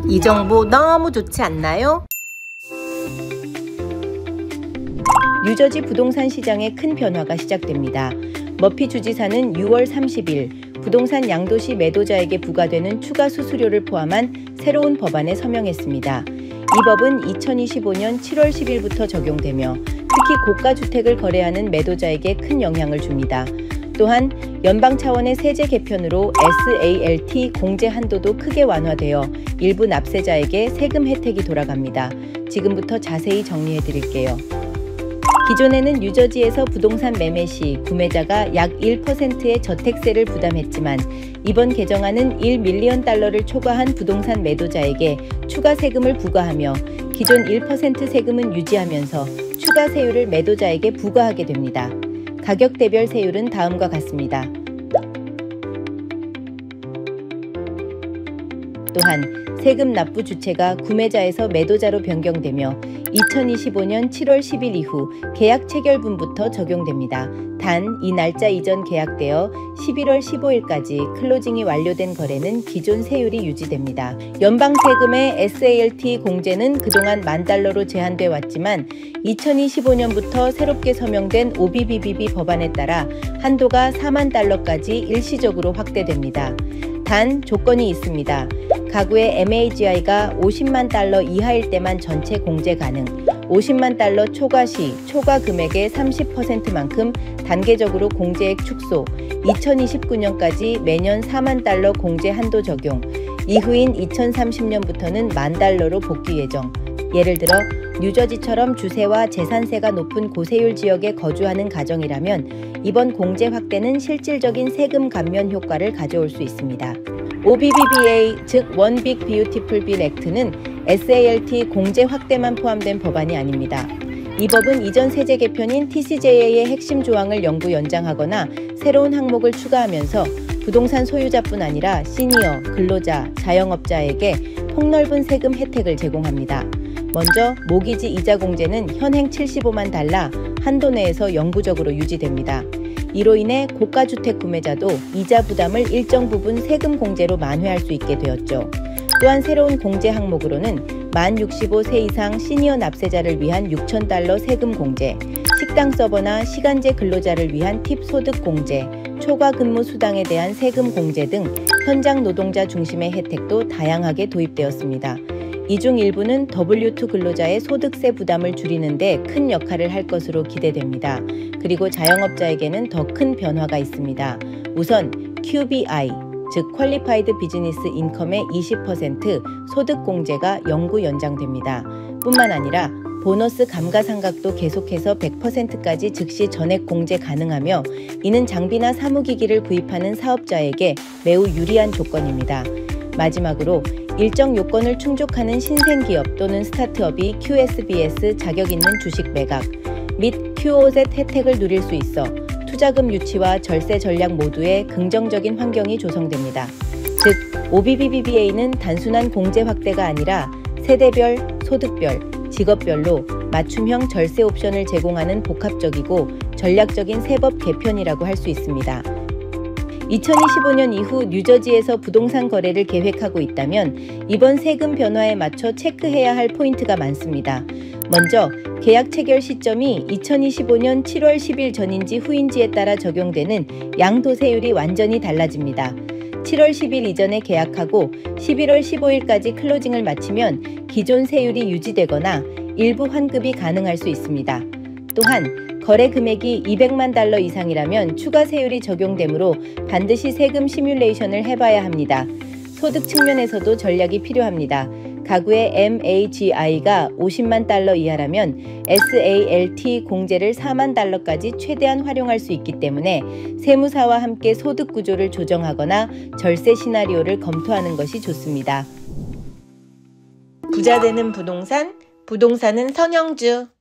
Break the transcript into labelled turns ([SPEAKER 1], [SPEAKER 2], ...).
[SPEAKER 1] 이 정보 너무 좋지 않나요? 뉴저지 부동산 시장에 큰 변화가 시작됩니다. 머피 주지사는 6월 30일 부동산 양도시 매도자에게 부과되는 추가 수수료를 포함한 새로운 법안에 서명했습니다. 이 법은 2025년 7월 10일부터 적용되며 특히 고가주택을 거래하는 매도자에게 큰 영향을 줍니다. 또한 연방 차원의 세제 개편으로 SALT 공제 한도도 크게 완화되어 일부 납세자에게 세금 혜택이 돌아갑니다. 지금부터 자세히 정리해 드릴게요. 기존에는 뉴저지에서 부동산 매매 시 구매자가 약 1%의 저택세를 부담했지만 이번 개정안은 1밀리언 달러를 초과한 부동산 매도자에게 추가 세금을 부과하며 기존 1% 세금은 유지하면서 추가 세율을 매도자에게 부과하게 됩니다. 가격대별 세율은 다음과 같습니다. 또한 세금 납부 주체가 구매자에서 매도자로 변경되며 2025년 7월 10일 이후 계약 체결분부터 적용됩니다. 단, 이 날짜 이전 계약되어 11월 15일까지 클로징이 완료된 거래는 기존 세율이 유지됩니다. 연방 세금의 SALT 공제는 그동안 $10,000로 제한돼 왔지만 2025년부터 새롭게 서명된 OBBB 법안에 따라 한도가 $40,000까지 일시적으로 확대됩니다. 단, 조건이 있습니다. 가구의 MAGI가 $500,000 이하일 때만 전체 공제 가능, $500,000 초과 시 초과 금액의 30%만큼 단계적으로 공제액 축소, 2029년까지 매년 $40,000 공제 한도 적용, 이후인 2030년부터는 $10,000로 복귀 예정. 예를 들어 뉴저지처럼 주세와 재산세가 높은 고세율 지역에 거주하는 가정이라면 이번 공제 확대는 실질적인 세금 감면 효과를 가져올 수 있습니다. OBBBA, 즉 One Big Beautiful Bill Act는 SALT 공제 확대만 포함된 법안이 아닙니다. 이 법은 이전 세제 개편인 TCJA의 핵심 조항을 영구 연장하거나 새로운 항목을 추가하면서 부동산 소유자뿐 아니라 시니어, 근로자, 자영업자에게 폭넓은 세금 혜택을 제공합니다. 먼저 모기지 이자 공제는 현행 $75만 한도 내에서 영구적으로 유지됩니다. 이로 인해 고가주택 구매자도 이자 부담을 일정 부분 세금 공제로 만회할 수 있게 되었죠. 또한 새로운 공제 항목으로는 만 65세 이상 시니어 납세자를 위한 $6,000 세금 공제, 식당 서버나 시간제 근로자를 위한 팁 소득 공제, 초과 근무 수당에 대한 세금 공제 등 현장 노동자 중심의 혜택도 다양하게 도입되었습니다. 이 중 일부는 W2 근로자의 소득세 부담을 줄이는 데 큰 역할을 할 것으로 기대됩니다. 그리고 자영업자에게는 더 큰 변화가 있습니다. 우선 QBI, 즉 퀄리파이드 비즈니스 인컴의 20% 소득 공제가 영구 연장됩니다. 뿐만 아니라 보너스 감가상각도 계속해서 100%까지 즉시 전액 공제 가능하며 이는 장비나 사무기기를 구입하는 사업자에게 매우 유리한 조건입니다. 마지막으로 일정 요건을 충족하는 신생기업 또는 스타트업이 QSBS 자격 있는 주식 매각 및 QOZ 혜택을 누릴 수 있어 투자금 유치와 절세 전략 모두에 긍정적인 환경이 조성됩니다. 즉, OBBBA는 단순한 공제 확대가 아니라 세대별, 소득별, 직업별로 맞춤형 절세 옵션을 제공하는 복합적이고 전략적인 세법 개편이라고 할 수 있습니다. 2025년 이후 뉴저지에서 부동산 거래를 계획하고 있다면 이번 세금 변화에 맞춰 체크해야 할 포인트가 많습니다. 먼저 계약 체결 시점이 2025년 7월 10일 전인지 후인지에 따라 적용되는 양도세율이 완전히 달라집니다. 7월 10일 이전에 계약하고 11월 15일까지 클로징을 마치면 기존 세율이 유지되거나 일부 환급이 가능할 수 있습니다. 또한 거래 금액이 $200만 이상이라면 추가 세율이 적용되므로 반드시 세금 시뮬레이션을 해봐야 합니다. 소득 측면에서도 전략이 필요합니다. 가구의 MAGI가 $500만 이하라면 SALT 공제를 $40,000까지 최대한 활용할 수 있기 때문에 세무사와 함께 소득 구조를 조정하거나 절세 시나리오를 검토하는 것이 좋습니다. 부자 되는 부동산, 부동산은 선영주.